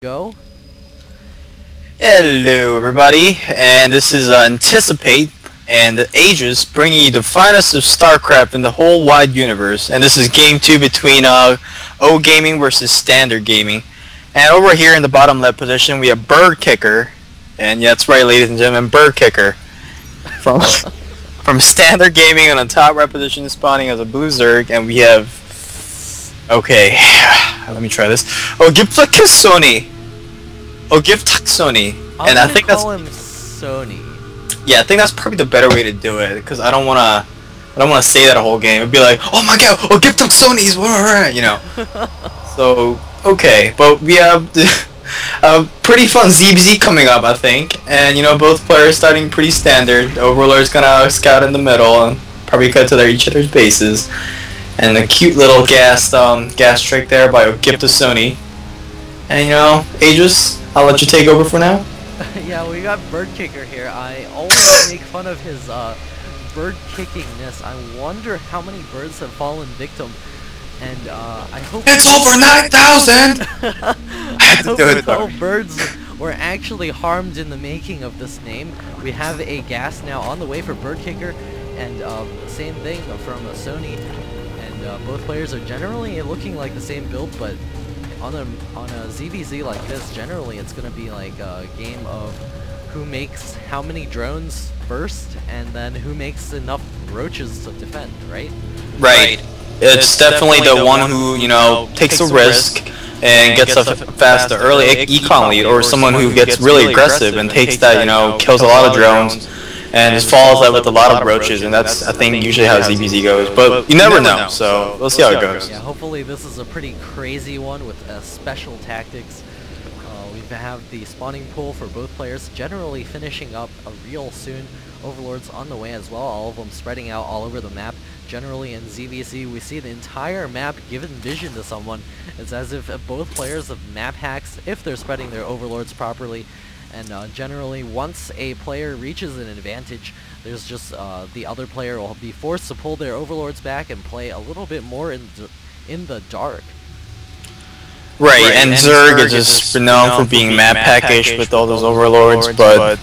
Go. Hello everybody, and this is Anticipate and Aegis bringing you the finest of StarCraft in the whole wide universe, and this is game 2 between OGaming versus Standard Gaming. And over here in the bottom left position we have Bird Kicker, and yeah, that's right ladies and gentlemen, Bird Kicker from from Standard Gaming, on the top right position spawning as a Blue Zerg, and we have, okay, let me try this, Sony. Sony, and I think that's him Sony. Yeah, I think that's probably the better way to do it, because I don't wanna say that a whole game. It'd be like, oh my god, Sony's, you know. So okay, but we have a pretty fun ZBZ coming up, I think, and you know, both players starting pretty standard. Overlord's gonna scout in the middle and probably cut to each other's bases, and a cute little gas trick there by Sony. And you know, Aegis, I'll let you take over for now. Yeah, we got Bird Kicker here. I always make fun of his bird kickingness. I wonder how many birds have fallen victim, and I hope it's over 9,000. I hope no birds were actually harmed in the making of this name. We have a gas now on the way for Bird Kicker, and same thing from Sony. And both players are generally looking like the same build, but on a ZVZ like this, generally it's going to be like a game of who makes how many drones first, and then who makes enough roaches to defend, right? Right. It's definitely the one who, you know, takes a risk and gets a faster early econ lead, or someone who gets really aggressive and takes that, you know, kills a lot of drones and just follows that with a lot of roaches, and that's, I think, usually how ZBZ goes. But you never know, so we'll see how it goes. Yeah, hopefully this is a pretty crazy one with special tactics. We have the spawning pool for both players generally finishing up real soon. Overlords on the way as well, all of them spreading out all over the map. Generally in ZVZ, we see the entire map given vision to someone. It's as if both players have map hacks if they're spreading their overlords properly. And generally, once a player reaches an advantage, there's just the other player will be forced to pull their overlords back and play a little bit more in the dark. Right, and Zerg is just renowned for being map hackish with all those overlords, but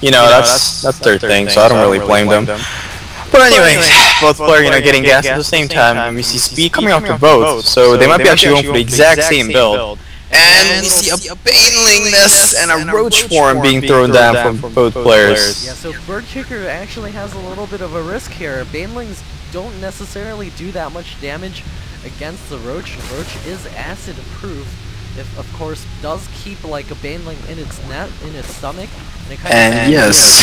you know, that's their thing, so I don't really blame them. But anyways, both players, you know, getting gas at the same time, and we see speed coming off for both, so they might be actually going for the exact same build. And we see a Baneling nest and a roach swarm being thrown down from both players. Yeah, so Bird Kicker actually has a little bit of a risk here. Banelings don't necessarily do that much damage against the roach. Roach is acid proof. If of course does keep like a Baneling in its stomach, and it kind of yes.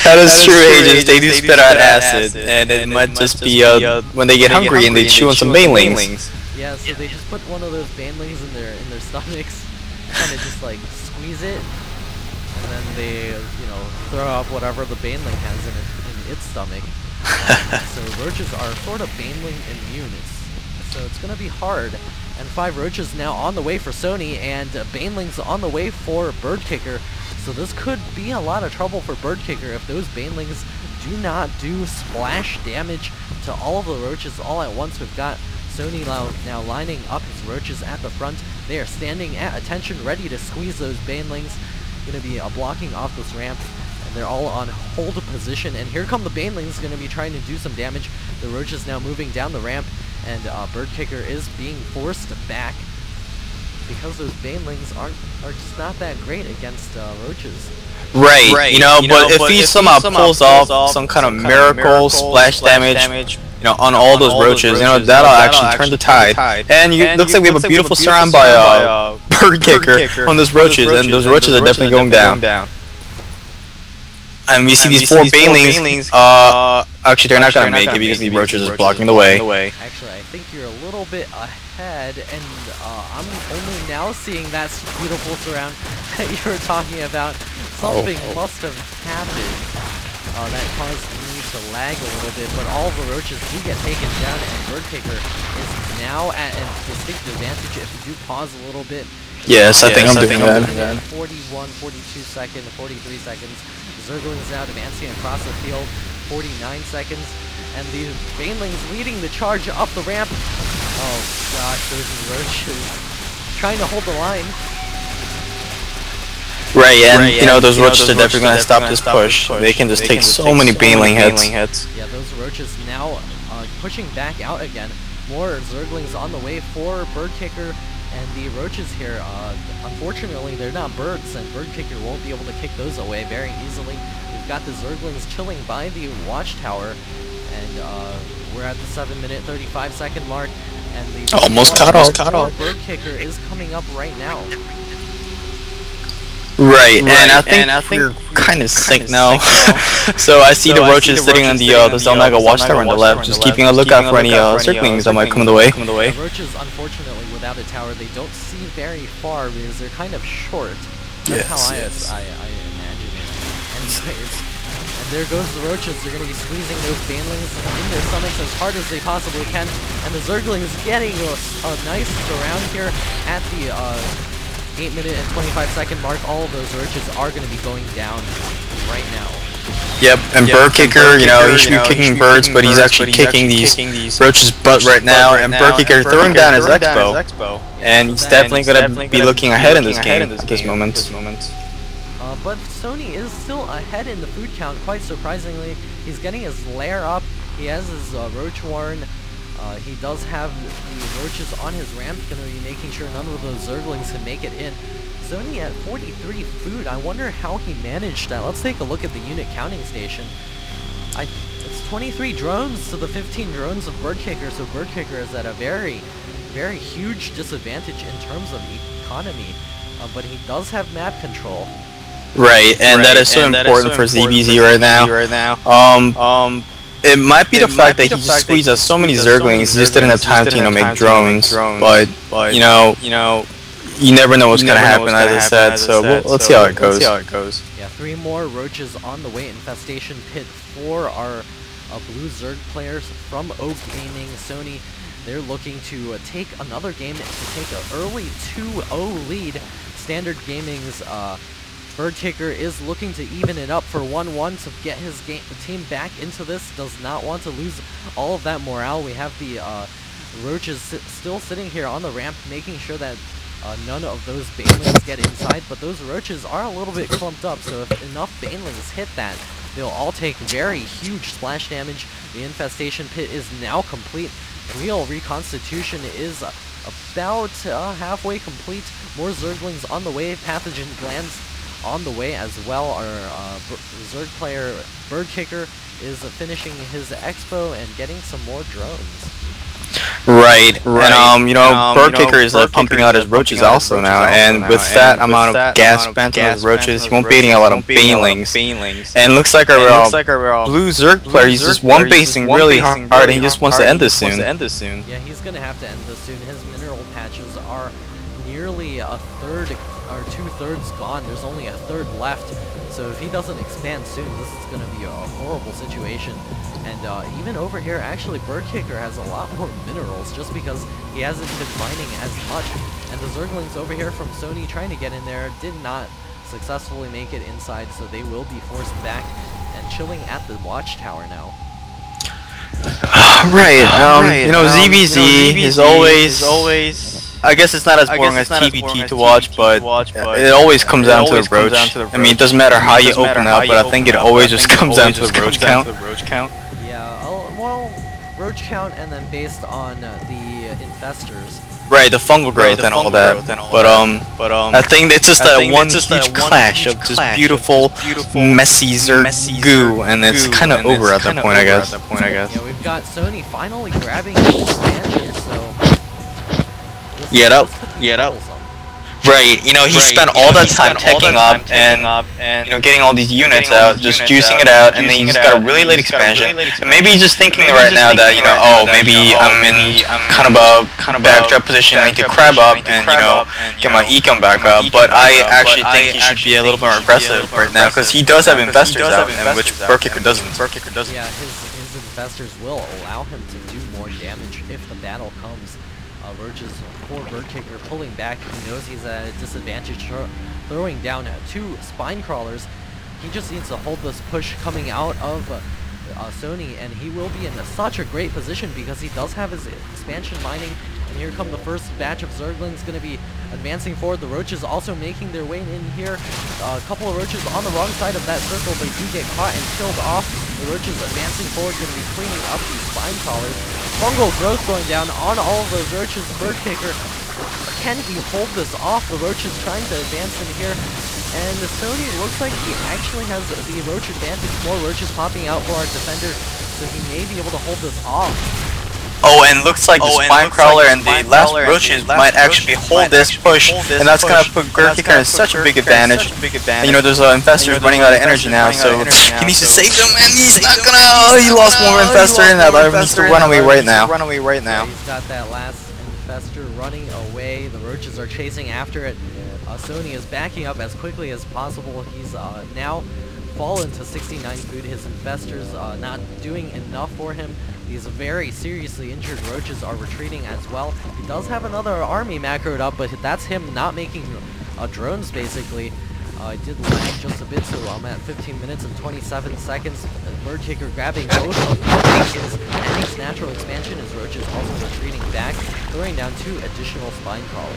That is true, Aegis. They do spit out acid, and it might just be when they get hungry and they chew on some Banelings. Yeah, so they just put one of those Banelings in their stomachs, kind of just like squeeze it, and then they, you know, throw up whatever the Baneling has in its stomach. So roaches are sort of Baneling immune, so it's gonna be hard. And 5 roaches now on the way for Sony, and Banelings on the way for Bird Kicker. So this could be a lot of trouble for Bird Kicker if those Banelings do not do splash damage to all of the roaches all at once. We've got Sony now lining up his roaches at the front. They are standing at attention, ready to squeeze those Banelings. Going to be blocking off this ramp, and they're all on hold position. And here come the Banelings, going to be trying to do some damage. The roaches now moving down the ramp, and Bird Kicker is being forced back because those Banelings are just not that great against roaches. Right, you know, but if he somehow pulls off some kind of miracle splash damage, you know, on all those roaches, you know, that'll actually turn the tide. And it looks like we have a beautiful surround by Bird Kicker on those roaches, and those roaches are definitely going down. And we see these 4 Banelings, actually they're not going to make it because the roaches are blocking the way. Actually, I think you're a little bit ahead, and I'm only now seeing that beautiful surround that you were talking about. Something must have happened that caused me to lag a little bit, but all the roaches do get taken down, and Bird Kicker is now at a distinct advantage if you do pause a little bit. Yes, I think I'm doing that. 41, 42 seconds, 43 seconds. Zerglings now advancing across the field, 49 seconds. And the Banelings leading the charge up the ramp. Oh gosh, those roaches trying to hold the line. Right, and you know those roaches are definitely going to stop this push. They can just take so many baneling hits. Yeah, those roaches now pushing back out again. More Zerglings on the way for Bird Kicker, and the roaches here, unfortunately they're not birds, and Bird Kicker won't be able to kick those away very easily. We've got the Zerglings chilling by the watchtower, and we're at the 7-minute 35-second mark, and the almost caught off. Bird Kicker is coming up right now. Right, and I think we're kind of sick now. So I see the roaches sitting on the Zelmega watchtower on the left, just keeping a lookout for any Zerglings that might come the way. The roaches, unfortunately, without a tower, they don't see very far because they're kind of short. That's how I imagine it. And there goes the roaches. They're going to be squeezing those banelings in their stomachs as hard as they possibly can. And the Zerglings getting a nice surround here at the 8-minute and 25-second mark. All of those roaches are going to be going down right now. Yep, and Bird Kicker, you know, he should be kicking birds, but he's actually kicking these roaches' butt right now, and Bird Kicker throwing down his X-Bow, and he's definitely going to be looking ahead in this game at this moment. But Sony is still ahead in the food count, quite surprisingly. He's getting his lair up, he has his Roach Warren, he does have the roaches on his ramp, going to be making sure none of those Zerglings can make it in. Sony at 43 food. I wonder how he managed that. Let's take a look at the unit counting station. It's 23 drones to the 15 drones of Bird Kicker, so Bird Kicker is at a very, very huge disadvantage in terms of economy. But he does have map control. Right, and that is so important for ZBZ right now. It might be the fact that he just squeezed out so many Zerglings, he just didn't have time to, you know, make drones. But, you know, you never know what's going to happen, as I said, so let's see how it goes. Yeah, 3 more roaches on the way. Infestation pit for our blue Zerg players from OGaming. Sony, they're looking to take another game to take an early 2-0 lead. Standard Gaming's Bird Kicker is looking to even it up for 1-1 to get his team back into this. Does not want to lose all of that morale. We have the roaches still sitting here on the ramp, making sure that none of those banelings get inside, but those roaches are a little bit clumped up, so if enough banelings hit that, they'll all take very huge splash damage. The infestation pit is now complete. Real reconstitution is about halfway complete. More Zerglings on the way. Pathogen glands on the way as well. Our Zerg player Bird Kicker is finishing his expo and getting some more drones. Right. And you know, Bird Kicker is pumping out his roaches also now, and with that amount of gas spent on his roaches, he won't be eating a lot of banelings. And looks like our blue Zerg player, he's just one basing really hard, and he just wants to end this soon. Yeah, he's gonna have to end this soon. His mineral patches are nearly a third or 2/3 gone. There's only a third left. So if he doesn't expand soon, this is going to be a horrible situation. And even over here, actually, Bird Kicker has a lot more minerals just because he hasn't been mining as much. And the Zerglings over here from Sony trying to get in there did not successfully make it inside, so they will be forced back and chilling at the watchtower now. Right, you know, ZBZ is always... I guess it's not as boring as TBT to watch, but it always comes down to the roach. I mean, it doesn't matter how you open up, but I think it always just comes down to the roach count. Yeah, well, roach count and then based on the infestors. Right, the fungal growth and all that. But I think it's just that one huge clash of just beautiful, messy Zerg goo, and it's kind of over at that point, I guess. Yeah, we've got Sony finally grabbing the expansion, so... Yeah, right, you know, he spent all that time teching up and, you know, getting all these units out, just juicing it out, and then he just got a really late expansion. And maybe he's just thinking right now that, you know, oh, maybe I'm in kind of a backdraft position, I need to crab up and, you know, get my econ back up. But I actually think he should be a little more aggressive right now, because he does have investors out, and which Bird Kicker doesn't. Yeah, his investors will allow him to do more damage if the battle comes. Roaches, poor Bird Kicker pulling back. He knows he's at a disadvantage, throwing down 2 spine crawlers. He just needs to hold this push coming out of Sony, and he will be in such a great position because he does have his expansion mining. And here come the first batch of Zerglings going to be advancing forward. The Roaches also making their way in here. A couple of Roaches on the wrong side of that circle. They do get caught and killed off. The Roaches advancing forward, going to be cleaning up these spine crawlers. Fungal growth going down on all of those Roaches. Bird Kicker, can he hold this off? The Roaches trying to advance in here. And the Sony looks like he actually has the Roach advantage. More Roaches popping out for our defender, so he may be able to hold this off. Oh, and looks like the Spine Crawler and the last Roaches might actually hold this push, and that's gonna put Gurkiker in such a big advantage. And, you know, there's Infestors running out of energy now, so he needs to save them, and he's not gonna. Oh, he lost one Infestor, and that other needs to run away right now. He's got that last Infestor running away. The Roaches are chasing after it. Sony is backing up as quickly as possible. He's now fallen to 69 food. His Infestors not doing enough for him. These very seriously injured Roaches are retreating as well. He does have another army macroed up, but that's him not making drones, basically. I did lag just a bit, so I'm at 15 minutes and 27 seconds. Bird Kicker grabbing both of his and his natural expansion. His Roaches also retreating back, throwing down 2 additional spine crawlers.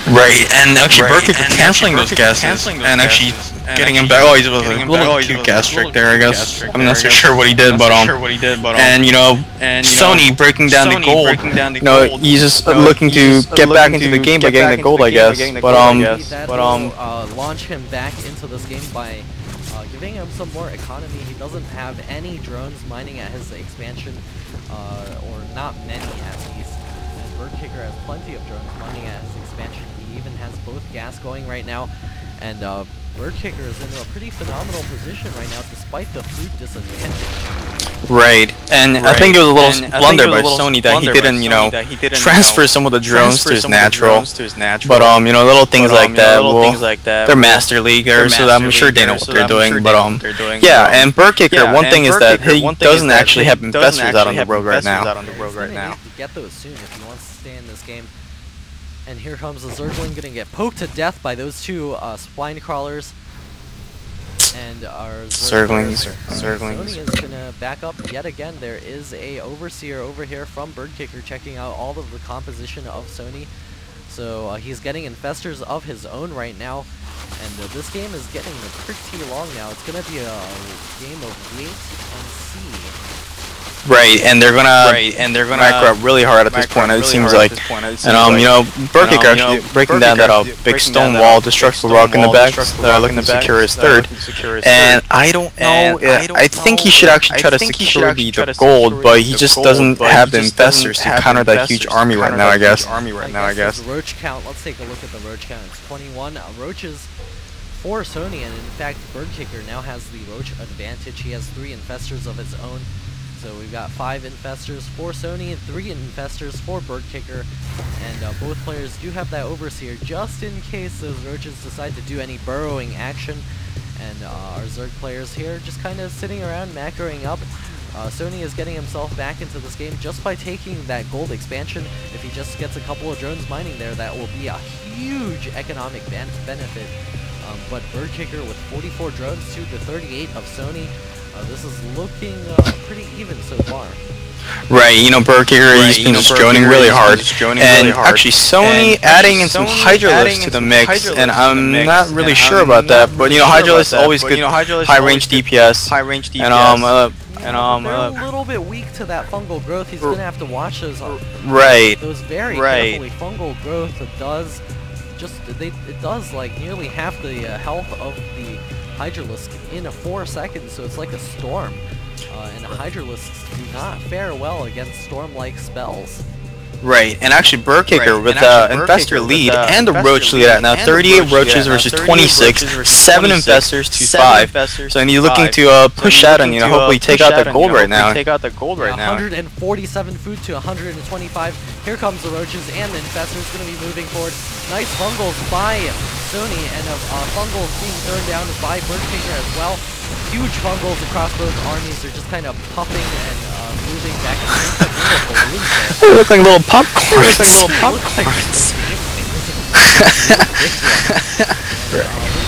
Right, and actually Bird Kicker canceling those gases, and actually getting him back. Oh, he's a little too gas trick there, I guess. I'm not so sure what he did, but and you know, Sony breaking down the gold. You know, he's just looking to get back into the game by getting the gold, I guess. But launch him back into this game by giving him some more economy. He doesn't have any drones mining at his expansion, or not many at least. And Bird Kicker has plenty of drones mining at his expansion. He even has both gas going right now, and Bird Kicker is in a pretty phenomenal position right now, despite the food disadvantage. Right, and I think it was a little blunder by Sony that he didn't, you know, transfer some of the drones to his natural. But you know, little things like that. Well, they're Master Leaguers, so I'm sure they know what they're doing. But yeah, and Bird Kicker, one thing is that he doesn't actually have Infestors out on the road right now. He's gonna need to get those soon if he wants to stay in this game. And here comes the Zergling, gonna get poked to death by those 2 spine crawlers. And our Zerglings. Sony is gonna back up yet again. There is a Overseer over here from Bird Kicker checking out all of the composition of Sony. So he's getting Infestors of his own right now. And this game is getting pretty long now. It's gonna be a game of wait and see. Right, and they're gonna macro up really hard at this point. It seems like, and you know, Bird Kicker actually breaking down that big stone wall, destructible rock in the back, looking to secure his third. And I don't know. I think he should actually try to secure the gold, but he just doesn't have the Infestors to counter that huge army right now, I guess. The Roach count. Let's take a look at the Roach count. It's 21 Roaches for Sony, and in fact, Bird Kicker now has the Roach advantage. He has 3 Infestors of his own. So we've got 5 Infestors for Sony and 3 Infestors for Bird Kicker, and both players do have that Overseer just in case those Roaches decide to do any burrowing action. And our Zerg players here just kind of sitting around macroing up. Sony is getting himself back into this game just by taking that gold expansion. If he just gets a couple of drones mining there, that will be a huge economic benefit. But Bird Kicker with 44 drones to the 38 of Sony. This is looking pretty even so far. Right, you know, Bird Kicker, he's been just droning really hard. And actually, Sony adding in some Hydralisks to the mix, and I'm not really sure about that. But, you know, Hydralisks is always good high-range DPS. They're a little bit weak to that fungal growth. He's going to have to watch those. Those very carefully. Fungal growth does it does like nearly half the health of the Hydralisk in 4 seconds, so it's like a storm. And Hydralisks do not fare well against storm-like spells. Right, and actually Bird Kicker with the Infestor lead and the Roach lead at now 38 Roaches versus 26, 7 Infestors to 5. So and he's looking to push out and, you know, hopefully take out that gold right now. 147 food to 125. Here comes the Roaches, and the Infestors going to be moving forward. Nice fungals by Sony, and fungals being thrown down by Bird Kicker as well. Huge fungals across both armies. They're just kind of puffing and moving back and forth. They look like little popcorns. Looks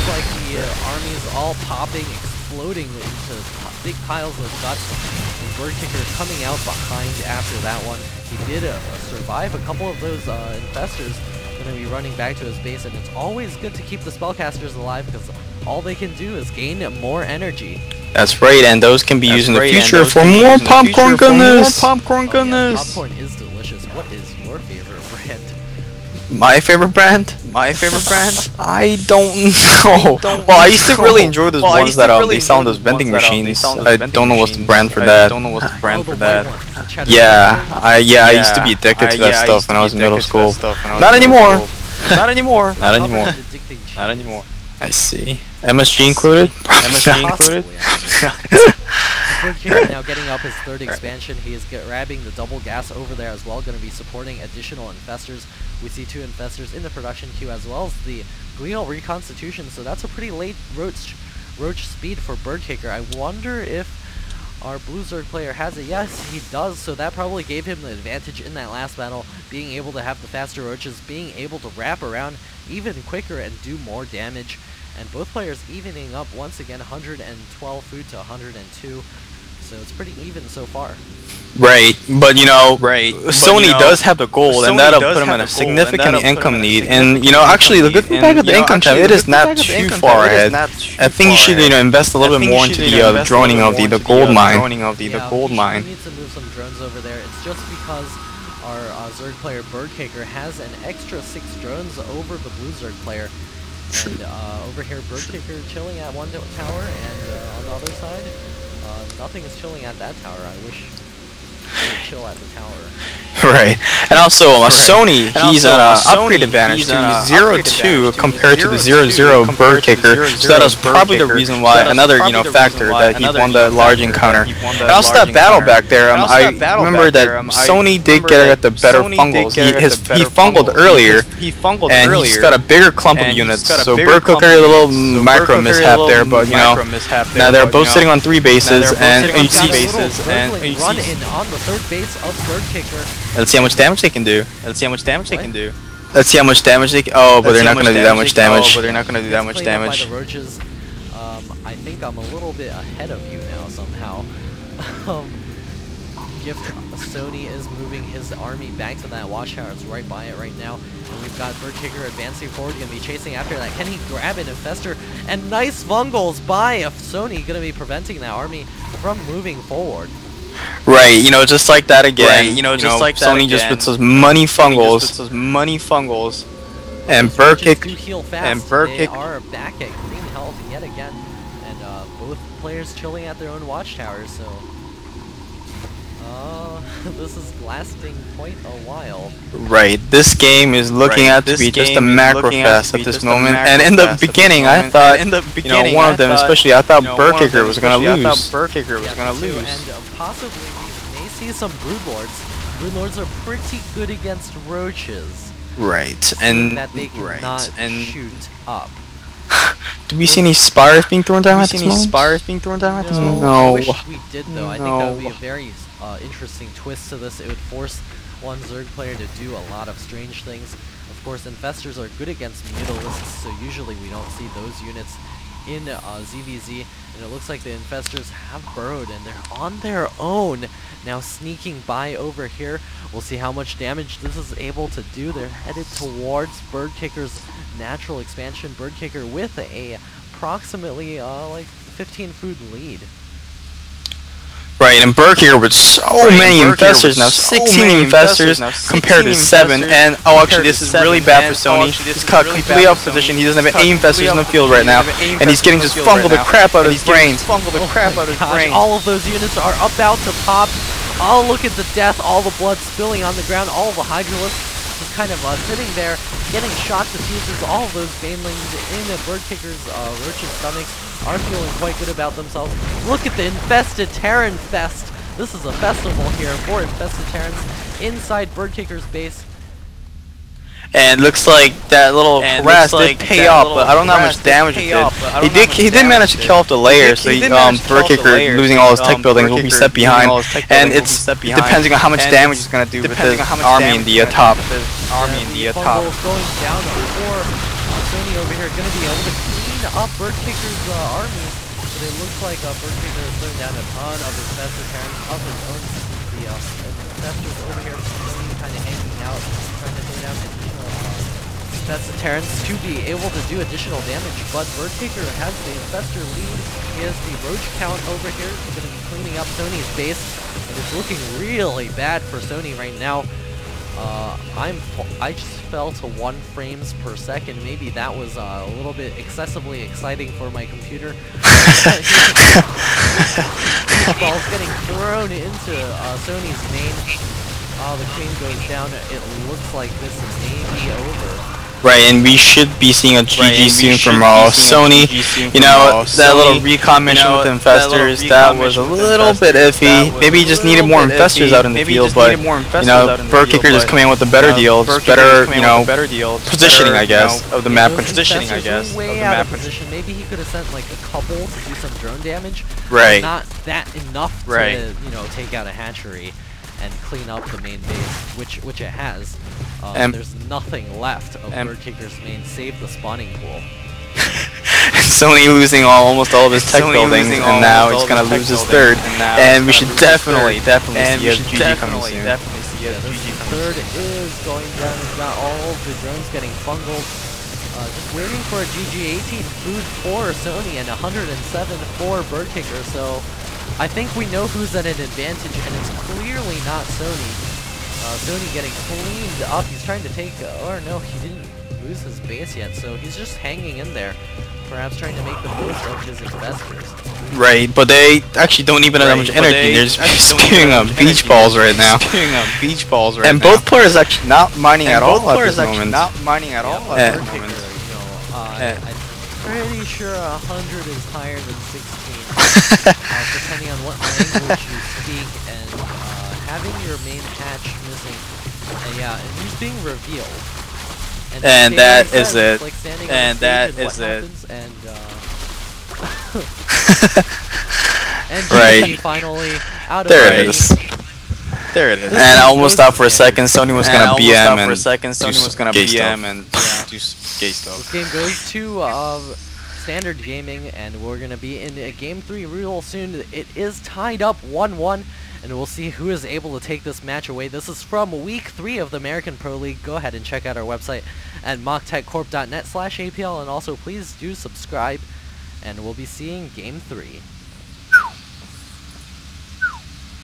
like the armies all popping, exploding into big piles of guts. And Bird Kicker coming out behind after that one. He did survive a couple of those infestors. Going to be running back to his base, and it's always good to keep the spellcasters alive because all they can do is gain more energy. That's right, and those can be used in the future for more popcorn goodness. Popcorn is delicious. What is your favorite brand? My favorite brand? My favorite brand? I don't know. Well, I used to really enjoy those ones that they sell in those vending machines. I don't know what's the brand for that. Yeah, I used to be addicted to that stuff when I was in middle school. Not anymore. Not anymore. Not anymore. Not anymore. I see. MSG included? MSG included? Bird Kicker now getting up his third expansion. He is grabbing the double gas over there as well, going to be supporting additional infestors. We see 2 infestors in the production queue as well as the Glial Reconstitution, so that's a pretty late roach speed for Bird Kicker. I wonder if our Blue Zerg player has it. Yes, he does, so that probably gave him the advantage in that last battle, being able to have the faster roaches, being able to wrap around even quicker and do more damage. And both players evening up once again, 112 food to 102. So it's pretty even so far. Right, but Sony does have the gold, and that'll put them in a significant income need. And actually, the good thing about the income tab, it is not too far ahead. I think you should invest a little bit more into the droning of the gold mine. We need to move some drones over there. It's just because our Zerg player Bird Kicker has an extra 6 drones over the Blue Zerg player. And over here, Bird Kicker chilling at one tower, and on the other side, nothing is chilling at that tower. I wish they would chill at the tower. Right, and also Sony, he's an upgrade advantage to 0-2 compared to the 0-0 Bird Kicker, so that was probably the reason why, another factor that he won the large encounter. And also that battle back there, I remember that Sony did get the better fungals. He fungled earlier, and he's got a bigger clump of units, so Bird Kicker a little micro mishap there, but now they're both sitting on 3 bases, and you see run in on the 3rd base of Bird Kicker. Let's see how much damage they can do. Let's see how much damage they can do. Let's see how much damage they can. Oh, but they're not gonna do that much damage. Oh, but they're not gonna do that much damage. By the roaches. I think I'm a little bit ahead of you now somehow. Gift Sony is moving his army back to that watchtower. It's right by it right now. And we've got Bird Kicker advancing forward, gonna be chasing after that. Can he grab an infestor? And nice fungals by Sony, gonna be preventing that army from moving forward. Right, just like that again. Just like that Sony just puts those money fungals. And Bird Kicker. They are back at green health yet again, and both players chilling at their own watchtowers. So, this is lasting quite a while. Right, this game is looking out to be just a macro fest at this moment. And in the beginning, I thought, one of them, especially, I thought Bird Kicker was gonna lose. And possibly we may see some Broodlords. Broodlords are pretty good against roaches. Right, and that they cannot shoot up. Do we see any spires being thrown down at this moment? No. I wish we did though. I think that would be a very interesting twist to this. It would force one Zerg player to do a lot of strange things. Of course, infestors are good against mutalisks, so usually we don't see those units in ZVZ, and it looks like the infestors have burrowed and they're on their own now, sneaking by over here. We'll see how much damage this is able to do. They're headed towards Bird Kicker's natural expansion. Bird Kicker with a approximately like 15 food lead. Right, and Bird Kicker with so many infestors now, 16 infestors compared to 7, and actually this is really bad for Sony. He's caught completely off position, he doesn't have any infestors in the field right now, and he's getting just fungled the crap out of his brains. All of those units are about to pop. Oh, look at the death, all the blood spilling on the ground, all the Hydralisks just kind of sitting there, getting shot to pieces. All of those banelings in the Bird Kicker's roach's stomachs are feeling quite good about themselves. Look at the infested Terran fest. This is a festival here for infested Terrans inside Bird Kicker's base. And looks like that little harass did pay off, but I don't know how much damage it did. He did manage to kill off the layer, so Bird Kicker losing all his tech buildings will be set behind, and it's depending on how much damage he's gonna do with his army in the top. Going down for Sony over here, gonna be able to clean up Bird Kicker's army. But it looks like Berktaker is throwing down a ton of his Fester Terrans up his own Fester's over here, kind of hanging out, trying to throw down additional Fester Terrans to be able to do additional damage. But Berktaker has the Fester lead. He has the Roach count over here. He's going to be cleaning up Sony's base. And it's looking really bad for Sony right now. I just fell to 1 frames per second. Maybe that was a little bit excessively exciting for my computer. Ball's getting thrown into Sony's main. The queen goes down. It looks like this may be over. Right, and we should be seeing a GG soon from Sony. You know, that little recon mission with infestors, that was a little bit iffy. Maybe he just needed more infestors out in the field, but, you know, Berktaker just coming in with a better deal, better, you know, positioning, I guess, of the map. Way out of position. Maybe he could have sent like a couple to do some drone damage. Right. Not that enough to, you know, take out a hatchery and clean up the main base, which it has. There's nothing left of Berktaker's main save the spawning pool. Sony losing almost all of his tech buildings, and now he's gonna lose his third. And we should definitely see a GG coming soon. This third is going down. He's got all of the drones getting bungled. Just waiting for a GG 18 food for Sony and 107 for Berktaker. So I think we know who's at an advantage, and it's clearly not Sony. Sony getting cleaned up. He's trying to take, or no, he didn't lose his base yet, so he's just hanging in there, perhaps trying to make the most of his investors. Right, but they actually don't even have that much energy. They're just spewing beach balls right now. And both players actually not mining at all at this moment. I'm pretty sure 100 is higher than 16, depending on what language you speak, and having your main hatch missing, and he's being revealed. And that is it. Like and that is it. And right. Finally out of there it is. There it is. And I almost thought for a second Sony was gonna BM and do gay stuff. This game goes to Standard Gaming, and we're gonna be in a game 3 real soon. It is tied up 1-1. And we'll see who is able to take this match away. This is from Week 3 of the American Pro League. Go ahead and check out our website at mocktechcorp.net/APL. And also, please do subscribe. And we'll be seeing Game 3.